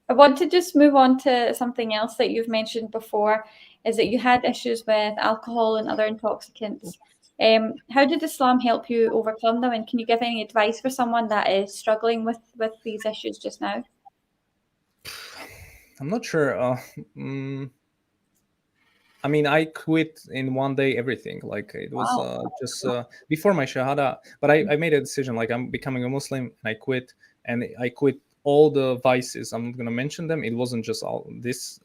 I want to just move on to something else that you've mentioned before, is that you had issues with alcohol and other intoxicants. How did Islam help you overcome them? And can you give any advice for someone that is struggling with these issues just now? I'm not sure. I mean, I quit in one day everything. Like it was Wow. just before my shahada. But I made a decision. Like I'm becoming a Muslim, and I quit. And I quit all the vices. I'm not gonna mention them. It wasn't just all this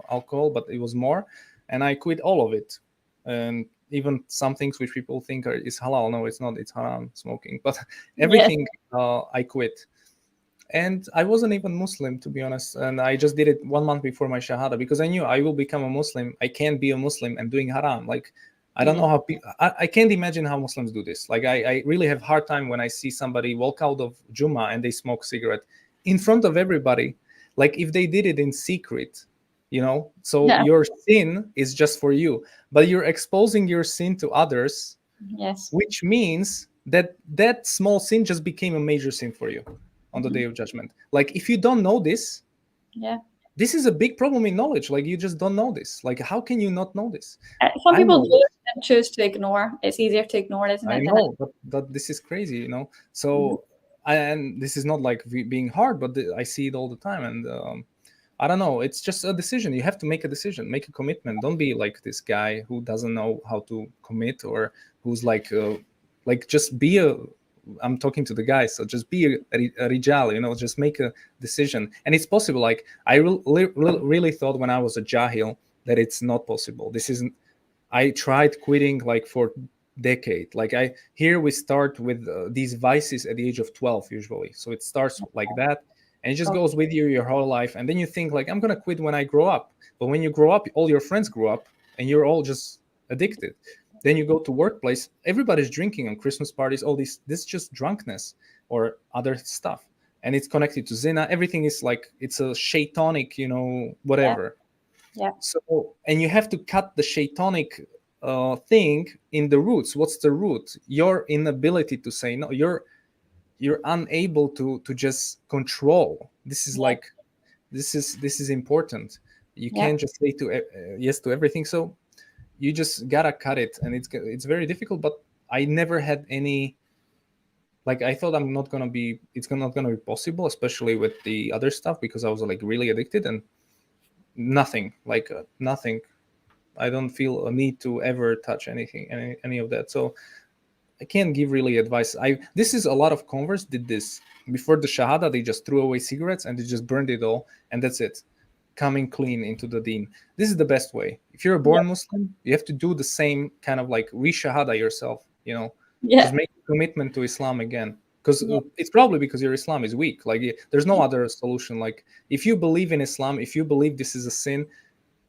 alcohol, but it was more. And I quit all of it. And even some things which people think is halal. No, it's not. It's haram smoking. But Yes. everything I quit. And I wasn't even Muslim, to be honest. And I just did it 1 month before my shahada because I knew I will become a Muslim. I can't be a Muslim and doing haram. Like I don't know Yeah. how I can't imagine how Muslims do this. Like I really have hard time when I see somebody walk out of Jummah and they smoke cigarette in front of everybody. Like if they did it in secret, so Yeah. your sin is just for you, but you're exposing your sin to others, Yes. which means that that small sin just became a major sin for you on the Mhm. day of judgment. Like if you don't know Yeah. this is a big problem in knowledge. Like you just don't know this. Like how can you not know this? Some I people know do this. and choose to ignore. It's easier to ignore, isn't I it, than know, but this is crazy. Mhm. So and this is not like being hard, but I see it all the time, and I don't know. It's just a decision. You have to make a decision, make a commitment. Don't be like this guy who doesn't know how to commit, or who's like just be a. I'm talking to the guys, so just be a rijal, just make a decision, and it's possible. Like I really thought when I was a jahil that it's not possible. This isn't. I tried quitting like for decade. Like here we start with these vices at the age of 12 usually. So it starts like that, and it just Oh, goes with you your whole life. And then you think like I'm gonna quit when I grow up. But when you grow up, all your friends grow up, and you're all just addicted. Then you go to workplace, everybody's drinking on Christmas parties. All this is just drunkenness or other stuff, and it's connected to zina. Everything is like it's a shaitanic, yeah, whatever. yeah, So, and you have to cut the shaitanic thing in the roots. What's the root? Your inability to say no. You're unable to just control. This is yeah, like this is important. You yeah, can't just say to yes to everything. So you just gotta cut it, and it's very difficult. But I never had any. Like I thought not gonna be possible, especially with the other stuff because I was like really addicted and nothing like nothing. I don't feel a need to ever touch anything, any of that. So I can't give really advice. This is a lot of converts did this before the shahada. They just threw away cigarettes and they just burned it all, and that's it. Coming clean into the deen. This is the best way. If you're a yeah, born Muslim, you have to do the same kind of like re-shahada yourself. yeah, Just make a commitment to Islam again. Because yeah, it's probably because your Islam is weak. Like there's no other solution. Like if you believe in Islam, if you believe this is a sin,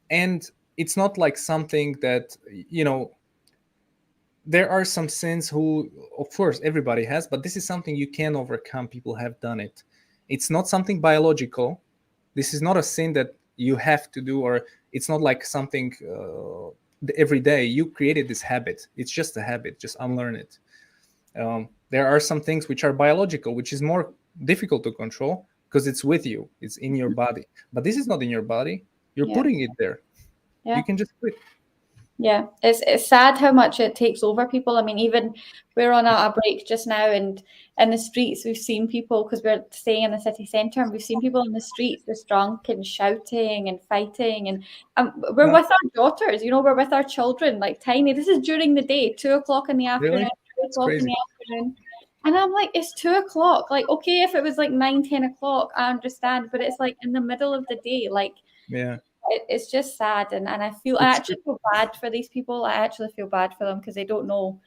and it's not like something that there are some sins who of course everybody has, but this is something you can overcome. People have done it. It's not something biological. This is not a sin that you have to do, or it's not like something every day you created this habit. It's just a habit. Just unlearn it. There are some things which are biological, which is more difficult to control because it's with you, it's in your body, but this is not in your body. You're yeah, putting it there. yeah. You can just quit. Yeah, it's sad how much it takes over people. I mean, even we're on a break just now, and in the streets we've seen people because we're staying in the city centre, and we've seen people in the streets just drunk and shouting and fighting, and we're No, with our daughters. We're with our children, like tiny. This is during the day, 2 o'clock in the afternoon, really, 3 it's o'clock in crazy. the afternoon, and I'm like, it's 2 o'clock. Like, okay, if it was like 9, 10 o'clock, I understand, but it's like in the middle of the day, like Yeah, it's just sad, and I it's true. actually feel bad for these people. I actually feel bad for them because they don't know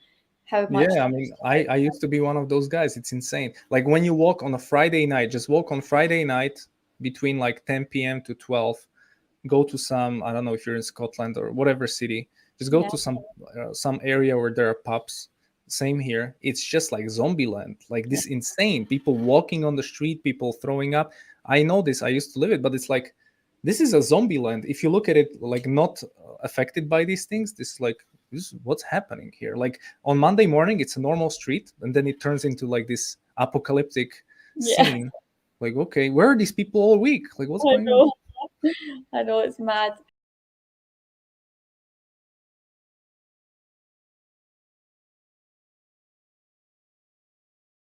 how much Yeah, I mean, I used to be one of those guys. It's insane. Like when you walk on a Friday night, just walk on Friday night between like 10 p.m. to 12. Go to some, I don't know if you're in Scotland or whatever city. Just go yeah, to some area where there are pubs. Same here. It's just like zombie land. Like yeah, this insane. People walking on the street, people throwing up. I know this. I used to live it, but it's like this is a zombie land. If you look at it like not affected by these things, this is what's happening here. Like on Monday morning, it's a normal street, and then it turns into like this apocalyptic yeah, scene. Like, okay, where are these people all week? Like, what's I going on? know. I know it's mad.